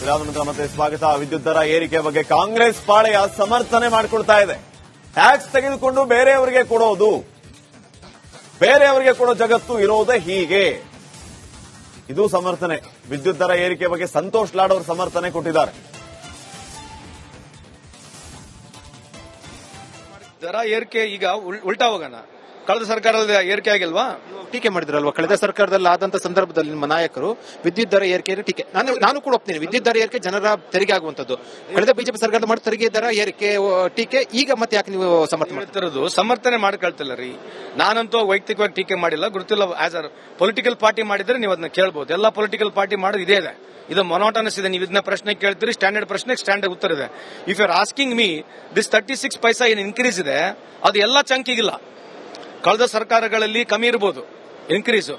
ವಿಧಾನಮಂಡಲ ಮತ್ತೆ ಸ್ವಾಗತ. ವಿದ್ಯುತ್ ದರ ಏರಿಕೆ ಬಗ್ಗೆ ಕಾಂಗ್ರೆಸ್ ಪಾಳೆಯ ಸಮರ್ಥನೆ ಮಾಡಿಕೊಳ್ತಾ ಇದೆ. ಟ್ಯಾಕ್ಸ್ ತೆಗೆದುಕೊಂಡು ಬೇರೆಯವರಿಗೆ ಕೊಡೋದು, ಬೇರೆಯವರಿಗೆ ಕೊಡೋ ಜಗತ್ತು ಇರೋದೇ ಹೀಗೆ. ಇದು ಸಮರ್ಥನೆ. ವಿದ್ಯುತ್ ದರ ಏರಿಕೆ ಬಗ್ಗೆ ಸಂತೋಷ್ ಲಾಡ್ ಅವರು ಸಮರ್ಥನೆ ಕೊಟ್ಟಿದ್ದಾರೆ. ದರ ಏರಿಕೆ ಈಗ ಉಲ್ಟಾ ಹೋಗೋಣ. ಕಳೆದ ಸರ್ಕಾರದ ಏರಿಕೆ ಆಗಿಲ್ವಾ? ಟೀಕೆ ಮಾಡಿದ್ರಲ್ವಾ ಕಳೆದ ಸರ್ಕಾರದಲ್ಲಿ ಆದಂತ ಸಂದರ್ಭದಲ್ಲಿ ನಿಮ್ಮ ನಾಯಕರು ವಿದ್ಯುತ್ ದರ ಏರಿಕೆ ಟೀಕೆ. ನಾನು ಕೂಡ ಒಪ್ತೀನಿ, ವಿದ್ಯುತ್ ದರ ಏರಿಕೆ ಜನರ ತೆರಿಗೆ ಆಗುವಂತದ್ದು. ಕಳೆದ ಬಿಜೆಪಿ ಸರ್ಕಾರದ ಮಾಡಿ ತೆರಿಗೆ ದರ ಏರಿಕೆ ಟೀಕೆ. ಈಗ ಮತ್ತೆ ಯಾಕೆ ನೀವು ಸಮರ್ಥನೆ ಮಾಡ್ಕೊಳ್ತಿಲ್ಲ ರೀ? ನಾನಂತೂ ವೈಯಕ್ತಿಕವಾಗಿ ಟೀಕೆ ಮಾಡಿಲ್ಲ, ಗೊತ್ತಿಲ್ಲ. ಆಸ್ ಅ ಪೊಲಿಟಿಕಲ್ ಪಾರ್ಟಿ ಮಾಡಿದ್ರೆ ನೀವು ಅದನ್ನ ಕೇಳಬಹುದು. ಎಲ್ಲ ಪೊಲಿಟಿಕಲ್ ಪಾರ್ಟಿ ಮಾಡೋದು ಇದೇ ಇದೆ. ಇದು ಮೊನೋಟನಸ್ ಇದೆ. ನೀವು ಇದನ್ನ ಪ್ರಶ್ನೆ ಕೇಳ್ತೀರಿ, ಸ್ಟ್ಯಾಂಡರ್ಡ್ ಪ್ರಶ್ನೆ ಸ್ಟ್ಯಾಂಡರ್ಡ್ ಉತ್ತರ ಇದೆ. If you are asking me this 36 paisa ಏನು ಇನ್ಕ್ರೀಸ್ ಇದೆ, ಅದು ಎಲ್ಲ ಚಂಕಿಗಿಲ್ಲ. ಕಳೆದ ಸರ್ಕಾರಗಳಲ್ಲಿ ಕಮ್ಮಿ ಇರಬಹುದು ಇನ್ಕ್ರೀಸ್,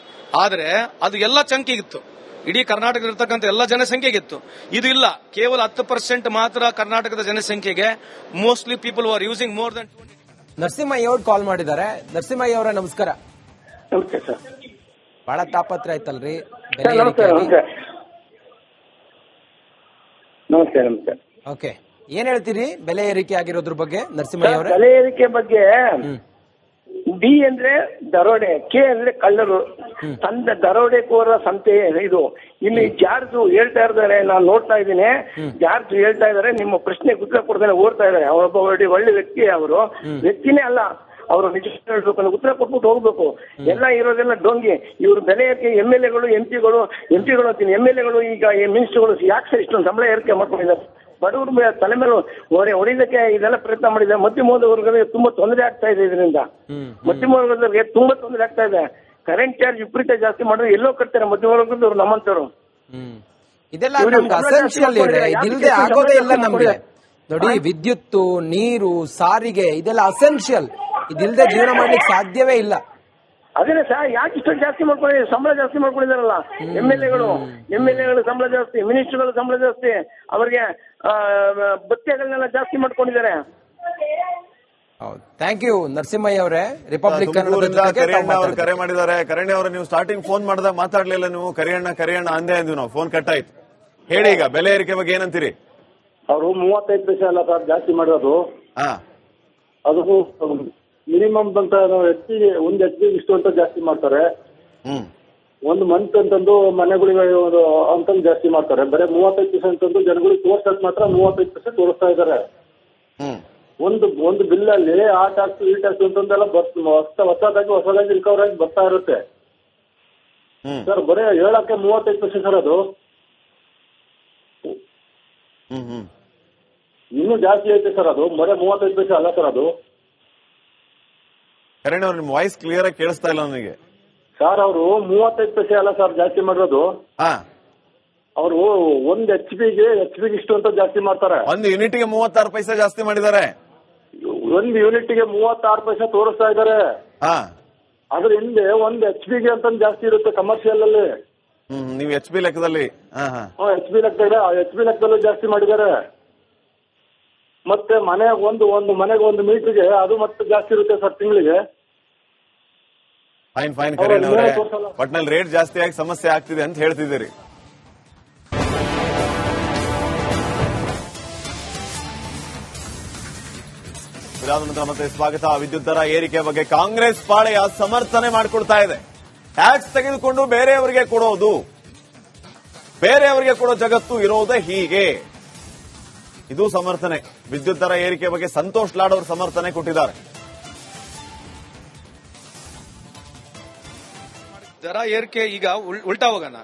ಆದ್ರೆ ಅದು ಎಲ್ಲ ಚಂಕಿಗಿತ್ತು. ಇಡೀ ಕರ್ನಾಟಕದಲ್ಲಿರ್ತಕ್ಕಂಥ ಎಲ್ಲ ಜನಸಂಖ್ಯೆಗಿತ್ತು. ಇದು ಇಲ್ಲ, ಕೇವಲ 10% ಮಾತ್ರ ಕರ್ನಾಟಕದ ಜನಸಂಖ್ಯೆಗೆ. Mostly people are using more than. Narasimhaiah ಅವರು ಕಾಲ್ ಮಾಡಿದ್ದಾರೆ. ನರಸಿಂಹಯ್ಯ ಅವರ ನಮಸ್ಕಾರ. ನಮಸ್ತೆ ಸರ್. ಬಹಳ ತಾಪತ್ರ ಆಯ್ತಲ್ರಿ ನಮಸ್ತೆ. ನಮಸ್ತೆ. ಓಕೆ, ಏನ್ ಹೇಳ್ತೀರಿ ಬೆಲೆ ಏರಿಕೆ ಆಗಿರೋದ್ರ ಬಗ್ಗೆ ನರಸಿಂಹಯ್ಯ ಅವರೇ? ಬೆಲೆ ಏರಿಕೆ ಬಗ್ಗೆ ಡಿ ಅಂದ್ರೆ ದರೋಡೆ, ಕೆ ಅಂದ್ರೆ ಕಳ್ಳರು, ದರೋಡೆಕೋರ ಸಂತೆ ಇದು. ಇಲ್ಲಿ ಜಾರ್ಜ್ ಹೇಳ್ತಾ ಇದ್ದಾರೆ, ನಾನು ನೋಡ್ತಾ ಇದ್ದೀನಿ. ಜಾರ್ಜ್ ಹೇಳ್ತಾ ಇದ್ದಾರೆ, ನಿಮ್ಮ ಪ್ರಶ್ನೆ ಉತ್ತರ ಕೊಡ್ತಾನೆ ಓಡ್ತಾ ಇದ್ದಾರೆ. ಅವರೊಬ್ಬ ಒಳ್ಳೆ ವ್ಯಕ್ತಿ, ಅವರು ವ್ಯಕ್ತಿನೇ ಅಲ್ಲ, ಅವರು ನಿಜ ಹೇಳ್ಬೇಕು, ಉತ್ತರ ಕೊಟ್ಬಿಟ್ಟು ಹೋಗ್ಬೇಕು. ಎಲ್ಲ ಇರೋದೆಲ್ಲ ಡೊಂಗಿ. ಇವರು ಬೆಲೆ ಏರಿಕೆ ಎಂಪಿಗಳು ಅಂತೀನಿ, ಎಂಎಲ್ಎಗಳು ಈಗ ಮಿನಿಸ್ಟರ್ಗಳು ಯಾಕೆ ಸರ್ ಇಷ್ಟೊಂದು ಸಂಬಳ ಏರಿಕೆ ಮಾಡ್ಕೊಂಡಿದ್ದಾರೆ? ಬಡವರ ತಲೆ ಮೇಲೆ ಹೊಡಿದಕ್ಕೆ ಇದೆಲ್ಲ ಪ್ರಯತ್ನ ಮಾಡಿದೆ. ಮಧ್ಯಮ ವರ್ಗಗಳಿಗೆ ತುಂಬಾ ತೊಂದರೆ ಆಗ್ತಾ ಇದೆ. ಇದರಿಂದ ಮಧ್ಯಮ ವರ್ಗದವರಿಗೆ ತುಂಬಾ ತೊಂದರೆ ಆಗ್ತಾ ಇದೆ. ಕರೆಂಟ್ ಚಾರ್ಜ್ ವಿಪರೀತ ಜಾಸ್ತಿ ಮಾಡಿದ್ರೆ ಎಲ್ಲೋ ಕಟ್ತಾರೆ ಮಧ್ಯಮ ವರ್ಗದವ್ರು, ನಮ್ಮಂತವ್ರು. ಇದೆಲ್ಲ ನಮ್ಗೆ ಅಸೆನ್ಷಿಯಲ್ ಇದೆ, ಇದಿಲ್ಲದೆ ಆಗೋದೇ ಇಲ್ಲ ನಮ್ಗೆ. ನೋಡಿ, ವಿದ್ಯುತ್, ನೀರು, ಸಾರಿಗೆ ಇದೆಲ್ಲ ಅಸೆನ್ಷಿಯಲ್. ಇದಿಲ್ಲದೆ ಜೀವನ ಮಾಡ್ಲಿಕ್ಕೆ ಸಾಧ್ಯವೇ ಇಲ್ಲ. ಅದೇನೆ ಸರ್, ಯಾಕೆ ಇಷ್ಟೊಂದು ಜಾಸ್ತಿ ಮಾಡ್ಕೊಂಡಿದ್ದಾರೆ? ಸಂಬಳ ಜಾಸ್ತಿ ಮಾಡ್ಕೊಂಡಿದಾರಲ್ಲ ಎಂಎಲ್ಎಗಳು ಸಂಬಳ ಜಾಸ್ತಿ, ಮಿನಿಸ್ಟರ್ಗಳು ಸಂಬಳ ಜಾಸ್ತಿ, ಅವರಿಗೆ ಭತ್ಯೆಗಳನ್ನೆಲ್ಲ ಜಾಸ್ತಿ ಮಾಡ್ಕೊಂಡಿದ್ದಾರೆ. ಥ್ಯಾಂಕ್ ಯು ನರಸಿಂಹಯ್ಯ ಅವರೇ. ರಿಪಬ್ಲಿಕ್ ಕರಿಯಣ್ಣ ಅವರು ಕರೆ ಮಾಡಿದ್ದಾರೆ. ಕರಿಯಣ್ಣ ಅವರು, ನೀವು ಸ್ಟಾರ್ಟಿಂಗ್ ಫೋನ್ ಮಾಡಿದಾಗ ಮಾತಾಡ್ಲಿಲ್ಲ ನೀವು. ಕರಿಯಣ್ಣ ಅಂದೇ ಅಂದ್ವಿ ನಾವು, ಫೋನ್ ಕಟ್ ಆಯ್ತು. ಹೇಳಿ, ಈಗ ಬೆಲೆ ಏರಿಕೆ ಬಗ್ಗೆ ಏನಂತೀರಿ? ಅವರು 35 ಪೈಸೆ ಅಲ್ಲ ಸರ್ ಜಾಸ್ತಿ ಮಾಡೋದು. ಅದು ಮಿನಿಮಮ್ ಅಂತ ಒಂದು ಎಚ್ ಇಷ್ಟು ಅಂತ ಜಾಸ್ತಿ ಮಾಡ್ತಾರೆ. ಒಂದು ಮಂತ್ ಅಂತಂದು ಮನೆಗಳಿಗೆ ಅಂತಂದು ಜಾಸ್ತಿ ಮಾಡ್ತಾರೆ. ಬರೀ 35 ಪೈಸೆ ಅಂತಂದು ಜನಗಳಿಗೆ ತೋರ್ಸಕ್ ಮಾತ್ರ 35 ಪೈಸೆ ತೋರಿಸ್ತಾ ಇದ್ದಾರೆ. ಒಂದು ಬಿಲ್ ಅಲ್ಲಿ ಆ ಟ್ಯಾಕ್ಸ್ ಈ ಟ್ಯಾಕ್ಸ್ ಅಂತಂದೆಲ್ಲ ಹೊಸದಾಗಿ ರಿಕವರ್ ಆಗಿ ಬರ್ತಾ ಇರುತ್ತೆ ಸರ್. ಬರೀ ಹೇಳಕ್ಕೆ 35 ಪೈಸೆ ಸರ್. ಅದು ಇನ್ನೂ ಜಾಸ್ತಿ ಐತೆ ಸರ್. ಅದು ಬರೀ 35 ಪೈಸೆ ಅಲ್ಲ ಸರ್. ಅದು ಕರಣ್ ಅವ್ರು, ನಿಮ್ಮ ವಾಯ್ಸ್ ಕ್ಲಿಯರ್ ಆಗಿ ಕೇಳಿಸ್ತಾ ಇಲ್ಲ ನನಗೆ ಸರ್. ಅವರು 35 ಪೈಸೆ ಅಲ್ಲ ಸರ್ ಜಾಸ್ತಿ ಮಾಡಿರೋದು. ಅವರು ಒಂದು ಎಚ್ ಪಿಗೆ ಇಷ್ಟು ಅಂತ ಜಾಸ್ತಿ ಮಾಡ್ತಾರೆ. ಒಂದು ಯೂನಿಟ್ಗೆ 36 ಪೈಸೆ ಜಾಸ್ತಿ ಮಾಡಿದ್ದಾರೆ. ಒಂದು ಯೂನಿಟ್ಗೆ 36 ಪೈಸೆ ತೋರಿಸ್ತಾ ಇದ್ದಾರೆ. ಅದ್ರ ಹಿಂದೆ ಒಂದು ಎಚ್ ಪಿಗೆ ಅಂತ ಜಾಸ್ತಿ ಇರುತ್ತೆ ಕಮರ್ಷಿಯಲ್ ಅಲ್ಲಿ. ನೀವು ಎಚ್ ಪಿ ಲೆಕ್ಕದಲ್ಲಿ ಎಚ್ ಪಿ ಲೆಕ್ಕದಲ್ಲೂ ಜಾಸ್ತಿ ಮಾಡಿದ್ದಾರೆ. ಮತ್ತೆ ಒಂದು ಮನೆಗೆ ಒಂದು ಮೀಟರ್ಗೆ ಅದು ಮತ್ತೆ ಜಾಸ್ತಿ ಇರುತ್ತೆ ಸರ್ ತಿಂಗಳಿಗೆ. ಫೈನ್ ಕರಣ್ ಅವರೇ, ಒಟ್ನಲ್ಲಿ ರೇಟ್ ಜಾಸ್ತಿ ಆಗಿ ಸಮಸ್ಯೆ ಆಗ್ತಿದೆ ಅಂತ ಹೇಳ್ತಿದ್ದೀರಿ. ವಿಧಾನಮಂಡಲ ಮತ್ತೆ ಸ್ವಾಗತ. ವಿದ್ಯುತ್ ದರ ಏರಿಕೆ ಬಗ್ಗೆ ಕಾಂಗ್ರೆಸ್ ಪಾಳೆಯ ಸಮರ್ಥನೆ ಮಾಡಿಕೊಳ್ತಾ ಇದೆ. ಟ್ಯಾಕ್ಸ್ ತೆಗೆದುಕೊಂಡು ಬೇರೆಯವರಿಗೆ ಕೊಡೋದು, ಬೇರೆಯವರಿಗೆ ಕೊಡೋ ಜಗತ್ತು ಇರೋದೇ ಹೀಗೆ. ಇದು ಸಮರ್ಥನೆ. ವಿದ್ಯುತ್ ದರ ಏರಿಕೆ ಬಗ್ಗೆ ಸಂತೋಷ್ ಲಾಡ್ ಅವರು ಸಮರ್ಥನೆ ಕೊಟ್ಟಿದ್ದಾರೆ. ದರ ಏರಿಕೆ ಈಗ ಉಲ್ಟಾ ಹೋಗೋಣ.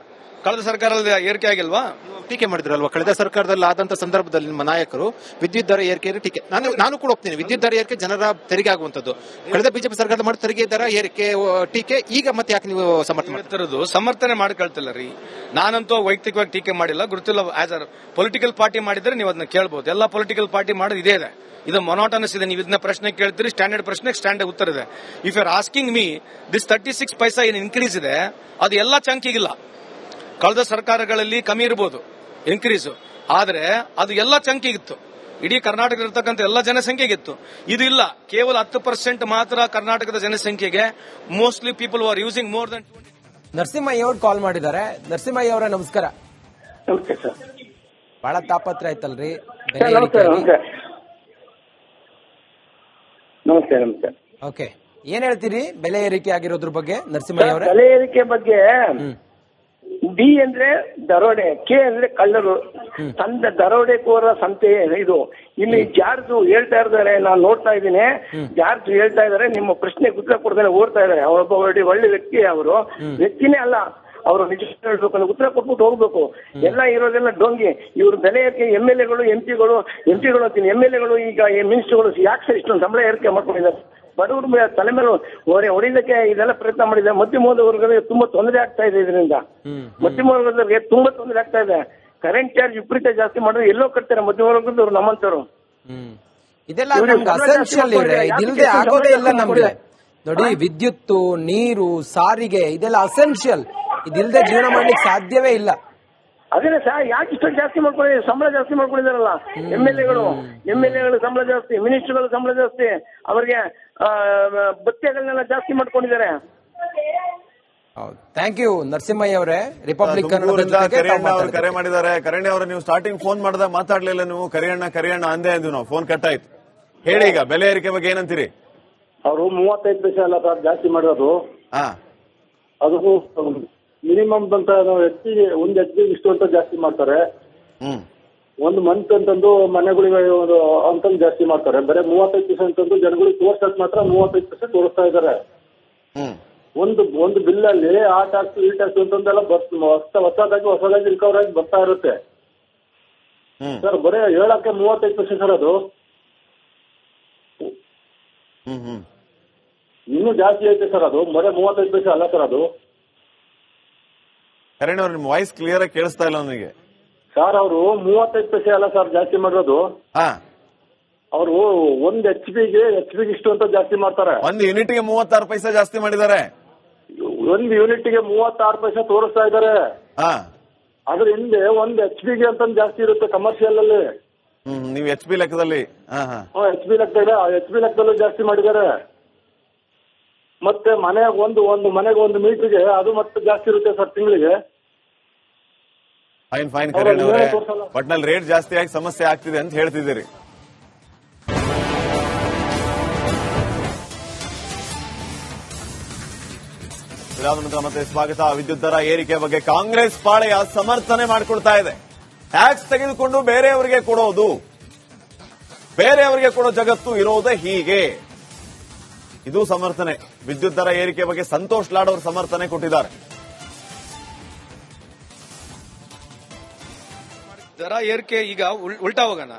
ಕಳೆದ ಸರ್ಕಾರದ ಏರಿಕೆ ಆಗಿಲ್ವಾ? ಟೀಕೆ ಮಾಡಿದ್ರಲ್ವಾ ಕಳೆದ ಸರ್ಕಾರದಲ್ಲಿ ಆದಂತ ಸಂದರ್ಭದಲ್ಲಿ ನಿಮ್ಮ ನಾಯಕರು ವಿದ್ಯುತ್ ದರ ಏರಿಕೆ ಟೀಕೆ. ನಾನು ಕೂಡ ಒಪ್ತೀನಿ, ವಿದ್ಯುತ್ ದರ ಏರಿಕೆ ಜನರ ತೆರಿಗೆ ಆಗುವಂತದ್ದು. ಕಳೆದ ಬಿಜೆಪಿ ಸರ್ಕಾರದ ಮಾಡಿ ತೆರಿಗೆ ದರ ಏರಿಕೆ ಟೀಕೆ. ಈಗ ಮತ್ತೆ ಯಾಕೆ ನೀವು ಸಮರ್ಥನೆ ಮಾಡ್ಕೊಳ್ತಿಲ್ಲ ರೀ? ನಾನಂತೂ ವೈಯಕ್ತಿಕವಾಗಿ ಟೀಕೆ ಮಾಡಿಲ್ಲ, ಗೊತ್ತಿಲ್ಲ. ಆಸ್ ಅ ಪೊಲಿಟಿಕಲ್ ಪಾರ್ಟಿ ಮಾಡಿದ್ರೆ ನೀವು ಅದನ್ನ ಕೇಳಬಹುದು. ಎಲ್ಲ ಪೊಲಿಟಿಕಲ್ ಪಾರ್ಟಿ ಮಾಡೋದು ಇದೇ ಇದೆ. ಇದು ಮೊನೋಟನಸ್ ಇದೆ. ನೀವು ಇದನ್ನ ಪ್ರಶ್ನೆ ಕೇಳ್ತೀರಿ, ಸ್ಟ್ಯಾಂಡರ್ಡ್ ಪ್ರಶ್ನೆ ಸ್ಟ್ಯಾಂಡರ್ಡ್ ಉತ್ತರ ಇದೆ. If you are asking me this 36 paisa ಏನು ಇನ್ಕ್ರೀಸ್ ಇದೆ, ಅದು ಎಲ್ಲ ಚಂಕಿಗಿಲ್ಲ. ಕಳೆದ ಸರ್ಕಾರಗಳಲ್ಲಿ ಕಮ್ಮಿ ಇರಬಹುದು ಇನ್ಕ್ರೀಸ್, ಆದ್ರೆ ಅದು ಎಲ್ಲ ಚಂಕಿಗಿತ್ತು. ಇಡೀ ಕರ್ನಾಟಕದಲ್ಲಿರ್ತಕ್ಕಂಥ ಎಲ್ಲ ಜನಸಂಖ್ಯೆಗಿತ್ತು. ಇದು ಇಲ್ಲ, ಕೇವಲ 10% ಮಾತ್ರ ಕರ್ನಾಟಕದ ಜನಸಂಖ್ಯೆಗೆ. Mostly people are using more than. Narasimhaiah ಅವರು ಕಾಲ್ ಮಾಡಿದ್ದಾರೆ. ನರಸಿಂಹಯ್ಯ ಅವರ ನಮಸ್ಕಾರ. ನಮಸ್ತೆ ಸರ್. ಬಹಳ ತಾಪತ್ರ ಆಯ್ತಲ್ರಿ ಬೆಲೆ ಸರ್ ನಮಸ್ತೆ ಏರಿಕೆಯಾಗಿ? ನಮಸ್ತೆ ನಮಸ್ತೆ. ಓಕೆ, ಏನ್ ಹೇಳ್ತೀರಿ ಬೆಲೆ ಏರಿಕೆ ಆಗಿರೋದ್ರ ಬಗ್ಗೆ ನರಸಿಂಹಯ್ಯ ಅವರೇ? ಬೆಲೆ ಏರಿಕೆ ಬಗ್ಗೆ ಡಿ ಅಂದ್ರೆ ದರೋಡೆ, ಕೆ ಅಂದ್ರೆ ಕಳ್ಳರು, ದರೋಡೆಕೋರ ಸಂತೆ ಇದು. ಇಲ್ಲಿ ಜಾರ್ಜ್ ಹೇಳ್ತಾ ಇದ್ದಾರೆ, ನಾನು ನೋಡ್ತಾ ಇದ್ದೀನಿ. ಜಾರ್ಜ್ ಹೇಳ್ತಾ ಇದ್ದಾರೆ, ನಿಮ್ಮ ಪ್ರಶ್ನೆಗೆ ಉತ್ತರ ಕೊಡ್ತಾನೆ ಓಡ್ತಾ ಇದ್ದಾರೆ. ಅವರೊಬ್ಬ ಒಳ್ಳೆ ವ್ಯಕ್ತಿ, ಅವರು ವ್ಯಕ್ತಿನೇ ಅಲ್ಲ, ಅವರು ನಿಜ ಹೇಳ್ಬೇಕು, ಉತ್ತರ ಕೊಟ್ಬಿಟ್ಟು ಹೋಗ್ಬೇಕು. ಎಲ್ಲ ಇರೋದೆಲ್ಲ ಡೊಂಗಿ. ಇವ್ರ ಬೆಲೆ ಏರಿಕೆ MLA ಗಳು ಎಂಪಿಗಳು ಅಂತೀನಿ, MLA ಈಗ ಮಿನಿಸ್ಟರ್ಗಳು ಯಾಕೆ ಸರ್ ಇಷ್ಟೊಂದು ಸಂಬಳ ಏರಿಕೆ ಮಾಡ್ಕೊಂಡಿದ್ದಾರೆ? ಬಡವ್ರ ತಲೆ ಮೇಲೆ ಹೊಡಿಲಿಕ್ಕೆ ಇದೆಲ್ಲ ಪ್ರಯತ್ನ ಮಾಡಿದ್ದಾರೆ. ಮಧ್ಯಮ ವರ್ಗಗಳಿಗೆ ತುಂಬಾ ತೊಂದರೆ ಆಗ್ತಾ ಇದೆ. ಇದರಿಂದ ಮಧ್ಯಮ ವರ್ಗದವರಿಗೆ ತುಂಬಾ ತೊಂದರೆ ಆಗ್ತಾ ಇದೆ. ಕರೆಂಟ್ ಚಾರ್ಜ್ ವಿಪರೀತ ಜಾಸ್ತಿ ಮಾಡಿದ್ರೆ ಎಲ್ಲೋ ಕಟ್ತಾರೆ ಮಧ್ಯಮ ವರ್ಗದವ್ರು, ನಮ್ಮಂತವ್ರು. ಇದೆಲ್ಲ ನಮ್ಗೆ ಅಸೆನ್ಷಿಯಲ್ ಇದೆ, ಇದಿಲ್ಲದೆ ಆಗೋದೇ ಇಲ್ಲ ನಮ್ಗೆ. ನೋಡಿ, ವಿದ್ಯುತ್, ನೀರು, ಸಾರಿಗೆ ಇದೆಲ್ಲ ಅಸೆನ್ಷಿಯಲ್. ಇದಿಲ್ಲದೆ ಜೀವನ ಮಾಡ್ಲಿಕ್ಕೆ ಸಾಧ್ಯವೇ ಇಲ್ಲ. ಅದೇ ಸರ್, ಯಾಕೆ ಇಷ್ಟೊಂದು ಜಾಸ್ತಿ ಮಾಡ್ಕೊಂಡಿದ್ದಾರೆ? ಸಂಬಳ ಜಾಸ್ತಿ ಮಾಡ್ಕೊಂಡಿದ್ದಾರಲ್ಲ MLA ಗಳು ಸಂಬಳ ಜಾಸ್ತಿ, ಮಿನಿಸ್ಟರ್ಗಳು ಸಂಬಳ ಜಾಸ್ತಿ, ಅವರಿಗೆ ಭತ್ಯೆಗಳನ್ನೆಲ್ಲ ಜಾಸ್ತಿ ಮಾಡ್ಕೊಂಡಿದ್ದಾರೆ. ಥ್ಯಾಂಕ್ ಯು ನರಸಿಂಹಯ್ಯ ಅವರೇ. ರಿಪಬ್ಲಿಕ್ ಕರಿಯಣ್ಣ ಅವರು ಕರೆ ಮಾಡಿದ್ದಾರೆ. ಕರಿಯಣ್ಣ ಅವರು, ನೀವು ಸ್ಟಾರ್ಟಿಂಗ್ ಫೋನ್ ಮಾಡಿದಾಗ ಮಾತಾಡ್ಲಿಲ್ಲ ನೀವು. ಕರಿಯಣ್ಣ ಅಂದೇ ಅಂದ್ವಿ ನಾವು, ಫೋನ್ ಕಟ್ ಆಯ್ತು. ಹೇಳಿ, ಈಗ ಬೆಲೆ ಏರಿಕೆ ಬಗ್ಗೆ ಏನಂತೀರಿ? ಅವರು 35 ಪೈಸೆ ಅಲ್ಲ ಸರ್ ಜಾಸ್ತಿ ಮಾಡಿರೋದು. ಅದು ಮಿನಿಮಮ್ ಅಂತ ಹೆಚ್ಚಿಗೆ ಒಂದು ಹೆಚ್ಚಿಗೆ ಇಷ್ಟು ಅಂತ ಜಾಸ್ತಿ ಮಾಡ್ತಾರೆ. ಒಂದು ಮಂತ್ ಅಂತಂದು ಮನೆಗಳಿಗೆ ಅಂತಂದು ಜಾಸ್ತಿ ಮಾಡ್ತಾರೆ. ಬರೀ 35 ಪೈಸೆ ಅಂತಂದು ಜನಗಳಿಗೆ ತೋರ್ಸಕ್ ಮಾತ್ರ 35 ಪೈಸೆ ತೋರಿಸ್ತಾ ಇದ್ದಾರೆ. ಒಂದು ಬಿಲ್ ಅಲ್ಲಿ ಆ ಟ್ಯಾಕ್ಸ್ ಈ ಟ್ಯಾಕ್ಸ್ ಅಂತಂದೆಲ್ಲ ಹೊಸದಾಗಿ ರಿಕವರ್ ಆಗಿ ಬರ್ತಾ ಇರುತ್ತೆ ಸರ್. ಬರೀ ಹೇಳಕ್ಕೆ 35 ಪೈಸೆ ಸರ್, ಅದು ಇನ್ನೂ ಜಾಸ್ತಿ ಐತೆ ಸರ್. ಅದು ಬರೀ 35 ಪೈಸೆ ಅಲ್ಲ ಸರ್. ಅದು ಕರಣ್ ಅವ್ರ ನಿಮ್ಮ ವಾಯ್ಸ್ ಕ್ಲಿಯರ್ ಆಗಿ ಕೇಳಿಸ್ತಾ ಇಲ್ಲ ನನಗೆ ಸರ್. ಅವರು 35 ಪೈಸೆ ಅಲ್ಲ ಸರ್ ಜಾಸ್ತಿ ಮಾಡಿರೋದು. ಅವರು ಒಂದು HP ಗೆ ಇಷ್ಟು ಅಂತ ಜಾಸ್ತಿ ಮಾಡ್ತಾರೆ. ಒಂದು ಯೂನಿಟ್ಗೆ 36 ಪೈಸೆ ಜಾಸ್ತಿ ಮಾಡಿದ್ದಾರೆ. ಒಂದು ಯೂನಿಟ್ಗೆ 36 ಪೈಸೆ ತೋರಿಸ್ತಾ ಇದ್ದಾರೆ. ಅದ್ರ ಹಿಂದೆ ಒಂದು HP ಗೆ ಅಂತ ಜಾಸ್ತಿ ಇರುತ್ತೆ ಕಮರ್ಷಿಯಲ್ ಅಲ್ಲಿ. ನೀವು HP ಲೆಕ್ಕದಲ್ಲಿ HP ಲೆಕ್ಕದಲ್ಲೂ ಜಾಸ್ತಿ ಮಾಡಿದ್ದಾರೆ. ಮತ್ತೆ ಒಂದು ಮನೆಗೆ ಒಂದು ಮೀಟರ್ಗೆ ಅದು ಮತ್ತೆ ಜಾಸ್ತಿ ಇರುತ್ತೆ ಸರ್ ತಿಂಗಳಿಗೆ. ಫೈನ್ ಕರಣ್ ಅವರೇ, ಒಟ್ನಲ್ಲಿ ರೇಟ್ ಜಾಸ್ತಿ ಆಗಿ ಸಮಸ್ಯೆ ಆಗ್ತಿದೆ ಅಂತ ಹೇಳ್ತಿದ್ದೀರಿ. ವಿಧಾನಮಂತ್ರಿ ಮತ್ತೆ ಸ್ವಾಗತ. ವಿದ್ಯುತ್ ದರ ಏರಿಕೆ ಬಗ್ಗೆ ಕಾಂಗ್ರೆಸ್ ಪಾಳೆಯ ಸಮರ್ಥನೆ ಮಾಡಿಕೊಳ್ತಾ ಇದೆ. ಟ್ಯಾಕ್ಸ್ ತೆಗೆದುಕೊಂಡು ಬೇರೆಯವರಿಗೆ ಕೊಡೋದು, ಬೇರೆಯವರಿಗೆ ಕೊಡೋ ಜಗತ್ತು ಇರೋದೇ ಹೀಗೆ. ಇದು ಸಮರ್ಥನೆ. ವಿದ್ಯುತ್ ದರ ಏರಿಕೆ ಬಗ್ಗೆ ಸಂತೋಷ್ ಲಾಡ್ ಅವರು ಸಮರ್ಥನೆ ಕೊಟ್ಟಿದ್ದಾರೆ. ದರ ಏರಿಕೆ ಈಗ ಉಲ್ಟಾ ಹೋಗೋಣ.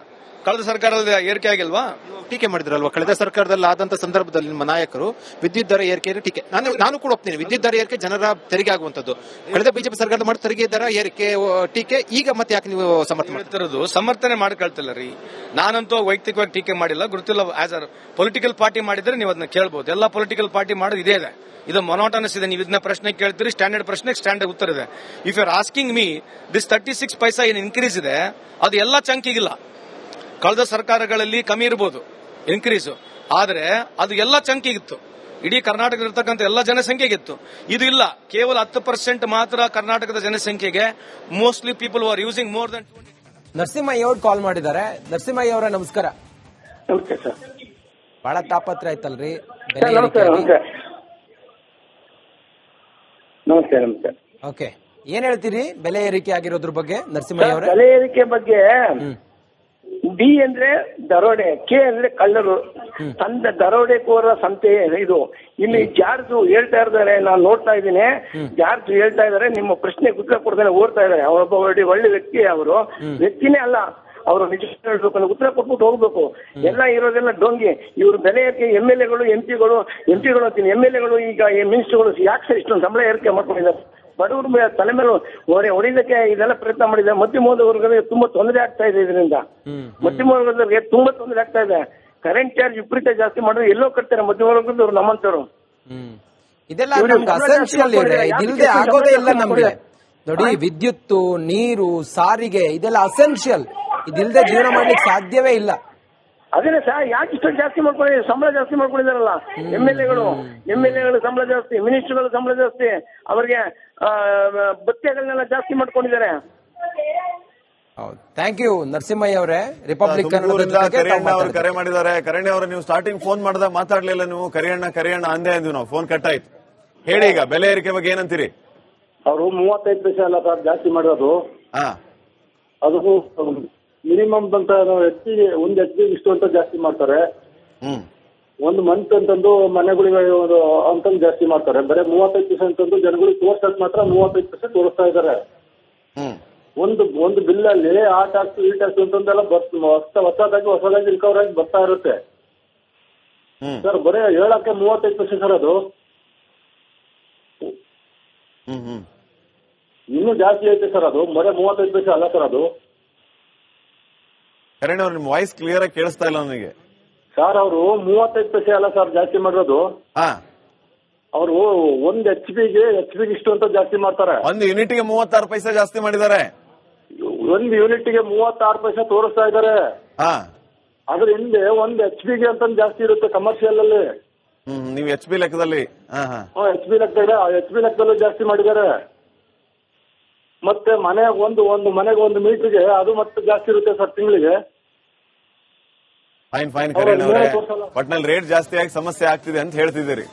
ಕಳೆದ ಸರ್ಕಾರದ ಏರಿಕೆ ಆಗಿಲ್ವಾ? ಟೀಕೆ ಮಾಡಿದ್ರಲ್ವಾ ಕಳೆದ ಸರ್ಕಾರದಲ್ಲಿ ಆದಂತ ಸಂದರ್ಭದಲ್ಲಿ ನಿಮ್ಮ ನಾಯಕರು ವಿದ್ಯುತ್ ದರ ಏರಿಕೆ ಟೀಕೆ. ನಾನು ಕೂಡ ಒಪ್ತೀನಿ, ವಿದ್ಯುತ್ ದರ ಏರಿಕೆ ಜನರ ತೆರಿಗೆ ಆಗುವಂತದ್ದು. ಕಳೆದ ಬಿಜೆಪಿ ಸರ್ಕಾರದ ಮಾಡಿ ತೆರಿಗೆ ದರ ಏರಿಕೆ ಟೀಕೆ. ಈಗ ಮತ್ತೆ ಯಾಕೆ ನೀವು ಸಮರ್ಥನೆ ಮಾಡ್ಕೊಳ್ತಿಲ್ಲ ರೀ? ನಾನಂತೂ ವೈಯಕ್ತಿಕವಾಗಿ ಟೀಕೆ ಮಾಡಿಲ್ಲ, ಗೊತ್ತಿಲ್ಲ. ಆಸ್ ಅ ಪೊಲಿಟಿಕಲ್ ಪಾರ್ಟಿ ಮಾಡಿದ್ರೆ ನೀವು ಅದನ್ನ ಕೇಳಬಹುದು. ಎಲ್ಲ ಪೊಲಿಟಿಕಲ್ ಪಾರ್ಟಿ ಮಾಡೋದು ಇದೇ ಇದೆ. ಇದು ಮೊನೋಟನಸ್ ಇದೆ. ನೀವು ಇದನ್ನ ಪ್ರಶ್ನೆ ಕೇಳ್ತೀರಿ, ಸ್ಟ್ಯಾಂಡರ್ಡ್ ಪ್ರಶ್ನೆಗೆ ಸ್ಟ್ಯಾಂಡರ್ಡ್ ಉತ್ತರ ಇದೆ. If you are asking me this 36 paisa ಏನು ಇನ್ಕ್ರೀಸ್ ಇದೆ, ಅದು ಎಲ್ಲ ಚಂಕಿಗಿಲ್ಲ. ಕಳೆದ ಸರ್ಕಾರಗಳಲ್ಲಿ ಕಮ್ಮಿ ಇರಬಹುದು ಇನ್ಕ್ರೀಸ್, ಆದ್ರೆ ಅದು ಎಲ್ಲ ಚಂಕಿಗಿತ್ತು. ಇಡೀ ಕರ್ನಾಟಕದಲ್ಲಿರ್ತಕ್ಕಂಥ ಎಲ್ಲ ಜನಸಂಖ್ಯೆಗಿತ್ತು. ಇದು ಇಲ್ಲ, ಕೇವಲ 10% ಮಾತ್ರ ಕರ್ನಾಟಕದ ಜನಸಂಖ್ಯೆಗೆ. Mostly people are using more than. Narasimhaiah ಅವ್ರು ಕಾಲ್ ಮಾಡಿದ್ದಾರೆ. ನರಸಿಂಹಯ್ಯ ಅವರೇ ನಮಸ್ಕಾರ. ನಮಸ್ತೆ ಸರ್. ಬಹಳ ತಾಪತ್ರ ಆಯ್ತಲ್ರಿ ಬೆಲೆ ನಮಸ್ತೆ ಏರಿಕೆಯಾಗಿ? ನಮಸ್ತೆ. ಓಕೆ, ಏನ್ ಹೇಳ್ತೀರಿ ಬೆಲೆ ಏರಿಕೆ ಆಗಿರೋದ್ರ ಬಗ್ಗೆ ನರಸಿಂಹಯ್ಯ ಅವರೇ? ಬೆಲೆ ಏರಿಕೆ ಬಗ್ಗೆ ಡಿ ಅಂದ್ರೆ ದರೋಡೆ, ಕೆ ಅಂದ್ರೆ ಕಳ್ಳರು, ದರೋಡೆಕೋರ ಸಂತೆ ಇದು. ಇಲ್ಲಿ ಜಾರ್ಜ್ ಹೇಳ್ತಾ ಇದ್ದಾರೆ, ನಾನು ನೋಡ್ತಾ ಇದ್ದೀನಿ. ಜಾರ್ಜ್ ಹೇಳ್ತಾ ಇದ್ದಾರೆ, ನಿಮ್ಮ ಪ್ರಶ್ನೆಗೆ ಉತ್ತರ ಕೊಡ್ತಾನೆ ಓಡ್ತಾ ಇದ್ದಾರೆ. ಅವರೊಬ್ಬ ಒಳ್ಳೆ ವ್ಯಕ್ತಿ, ಅವರು ವ್ಯಕ್ತಿನೇ ಅಲ್ಲ, ಅವರು ನಿಜ ಹೇಳ್ಬೇಕು, ಉತ್ತರ ಕೊಟ್ಬಿಟ್ಟು ಹೋಗ್ಬೇಕು. ಎಲ್ಲ ಇರೋದೆಲ್ಲ ಡೊಂಗಿ. ಇವ್ರ ಬೆಲೆ ಏರಿಕೆ MLA ಗಳು ಎಂಪಿಗಳು ಅಂತೀನಿ, MLA ಗಳು ಈಗ ಮಿನಿಸ್ಟರ್ಗಳು ಯಾಕೆ ಸರ್ ಇಷ್ಟೊಂದು ಸಂಬಳ ಏರಿಕೆ ಮಾಡ್ಕೊಂಡಿದ್ದಾರೆ? ಬಡವ್ರ ತಲೆ ಮೇಲೆ ಹೊಡಿಲಿಕ್ಕೆ ಇದೆಲ್ಲ ಪ್ರಯತ್ನ ಮಾಡಿದ್ದಾರೆ. ಮಧ್ಯಮ ವರ್ಗಗಳಿಗೆ ತುಂಬಾ ತೊಂದರೆ ಆಗ್ತಾ ಇದೆ. ಇದರಿಂದ ಮಧ್ಯಮ ವರ್ಗದವರಿಗೆ ತುಂಬಾ ತೊಂದರೆ ಆಗ್ತಾ ಇದೆ. ಕರೆಂಟ್ ಚಾರ್ಜ್ ವಿಪರೀತ ಜಾಸ್ತಿ ಮಾಡಿದ್ರೆ ಎಲ್ಲೋ ಕಟ್ತಾರೆ ಮಧ್ಯಮ ವರ್ಗದವ್ರು, ನಮ್ಮಂತವ್ರು. ಇದೆಲ್ಲ ನಮ್ಗೆ ಅಸೆನ್ಷಿಯಲ್ ಇದೆ, ಇದಿಲ್ಲದೆ ಆಗೋದೇ ಇಲ್ಲ ನಮ್ಗೆ. ನೋಡಿ, ವಿದ್ಯುತ್, ನೀರು, ಸಾರಿಗೆ ಇದೆಲ್ಲ ಅಸೆನ್ಷಿಯಲ್. ಇದಿಲ್ಲದೆ ಜೀವನ ಮಾಡ್ಲಿಕ್ಕೆ ಸಾಧ್ಯವೇ ಇಲ್ಲ. ಅದೇ ಸರ್, ಯಾಕೆ ಇಷ್ಟೊಂದು ಜಾಸ್ತಿ ಮಾಡ್ಕೊಂಡಿದ್ದಾರೆ? ಸಂಬಳ ಜಾಸ್ತಿ ಮಾಡ್ಕೊಂಡಿದ್ದಾರಲ್ಲ MLA ಗಳು ಸಂಬಳ ಜಾಸ್ತಿ, ಮಿನಿಸ್ಟರ್ಗಳು ಸಂಬಳ ಜಾಸ್ತಿ, ಅವರಿಗೆ ಭತ್ಯೆಗಳನ್ನೆಲ್ಲ ಜಾಸ್ತಿ ಮಾಡ್ಕೊಂಡಿದ್ದಾರೆ. ಹೌದು, ಥ್ಯಾಂಕ್ ಯು ನರಸಿಂಹಯ್ಯ ಅವರೇ. ರಿಪಬ್ಲಿಕ್ ತುಮಕೂರಿಂದ ಕರಿಯಣ್ಣ ಅವರು ಕರೆ ಮಾಡಿದ್ದಾರೆ. ಕರಿಯಣ್ಣ ಅವರು, ನೀವು ಸ್ಟಾರ್ಟಿಂಗ್ ಫೋನ್ ಮಾಡಿದಾಗ ಮಾತಾಡ್ಲಿಲ್ಲ ನೀವು. ಕರಿಯಣ್ಣ ಅಂದೇ ಅಂದ್ವಿ ನಾವು, ಫೋನ್ ಕಟ್ ಆಯ್ತು. ಹೇಳಿ ಈಗ ಬೆಲೆ ಏರಿಕೆ ಬಗ್ಗೆ ಏನಂತೀರಿ? ಅವರು 35 ಪೈಸೆ ಅಲ್ಲ ಸರ್ ಜಾಸ್ತಿ ಮಾಡಿರೋದು. ಅದು ಮಿನಿಮಮ್ ಅಂತ ಹೆಚ್ಚಿಗೆ ಒಂದು ಹೆಚ್ಚಿಗೆ ಇಷ್ಟು ಅಂತ ಜಾಸ್ತಿ ಮಾಡ್ತಾರೆ. ಒಂದು ಮಂತ್ ಅಂತಂದು ಮನೆಗಳಿಗೆ ಅಂತಂದು ಜಾಸ್ತಿ ಮಾಡ್ತಾರೆ. ಬರೀ 35 ಪೈಸೆ ಅಂತಂದು ಜನಗಳಿಗೆ ತೋರ್ಸಕ್ ಮಾತ್ರ 35 ಪೈಸೆ ತೋರಿಸ್ತಾ ಇದ್ದಾರೆ. ಒಂದು ಬಿಲ್ ಅಲ್ಲಿ ಆ ಟ್ಯಾಕ್ಸ್ ಈ ಟ್ಯಾಕ್ಸ್ ಅಂತಂದೆಲ್ಲ ಹೊಸದಾಗಿ ರಿಕವರ್ ಆಗಿ ಬರ್ತಾ ಇರುತ್ತೆ ಸರ್. ಬರೀ ಹೇಳಕ್ಕೆ 35 ಪೈಸೆ ಸರ್. ಅದು ಇನ್ನೂ ಜಾಸ್ತಿ ಐತೆ ಸರ್. ಅದು ಬರೀ 35 ಪೈಸೆ ಅಲ್ಲ ಸರ್. ಅದು ಕರಣ್ ಅವ್ರು, ನಿಮ್ ವಾಯ್ಸ್ ಕ್ಲಿಯರ್ ಆಗಿ ಕೇಳಿಸ್ತಾ ಇಲ್ಲ ನನಗೆ ಸರ್. ಅವರು 35 ಪೈಸೆ ಅಲ್ಲ ಸರ್ ಜಾಸ್ತಿ ಮಾಡಿರೋದು. ಅವರು ಒಂದು ಎಚ್ ಪಿಗೆ ಇಷ್ಟು ಅಂತ ಜಾಸ್ತಿ ಮಾಡ್ತಾರೆ. ಒಂದು ಯೂನಿಟ್ಗೆ 36 ಪೈಸೆ ಜಾಸ್ತಿ ಮಾಡಿದ್ದಾರೆ. ಒಂದು ಯೂನಿಟ್ಗೆ 36 ಪೈಸೆ ತೋರಿಸ್ತಾ ಇದ್ದಾರೆ. ಅದ್ರ ಹಿಂದೆ ಒಂದು ಎಚ್ ಪಿಗೆ ಅಂತ ಜಾಸ್ತಿ ಇರುತ್ತೆ ಕಮರ್ಷಿಯಲ್ ಅಲ್ಲಿ. ನೀವು ಎಚ್ ಪಿ ಲೆಕ್ಕದಲ್ಲಿ ಎಚ್ ಪಿ ಲೆಕ್ಕದಲ್ಲೂ ಜಾಸ್ತಿ ಮಾಡಿದ್ದಾರೆ. ಮತ್ತೆ ಒಂದು ಮನೆಗೆ ಒಂದು ಮೀಟರ್ಗೆ ಅದು ಮತ್ತೆ ಜಾಸ್ತಿ ಇರುತ್ತೆ ಸರ್ ತಿಂಗಳಿಗೆ. ಫೈನ್ ಕರಣ್ ಅವರೇ, ಒಟ್ನಲ್ಲಿ ರೇಟ್ ಜಾಸ್ತಿ ಆಗಿ ಸಮಸ್ಯೆ ಆಗ್ತಿದೆ ಅಂತ ಹೇಳ್ತಿದ್ದೀರಿ.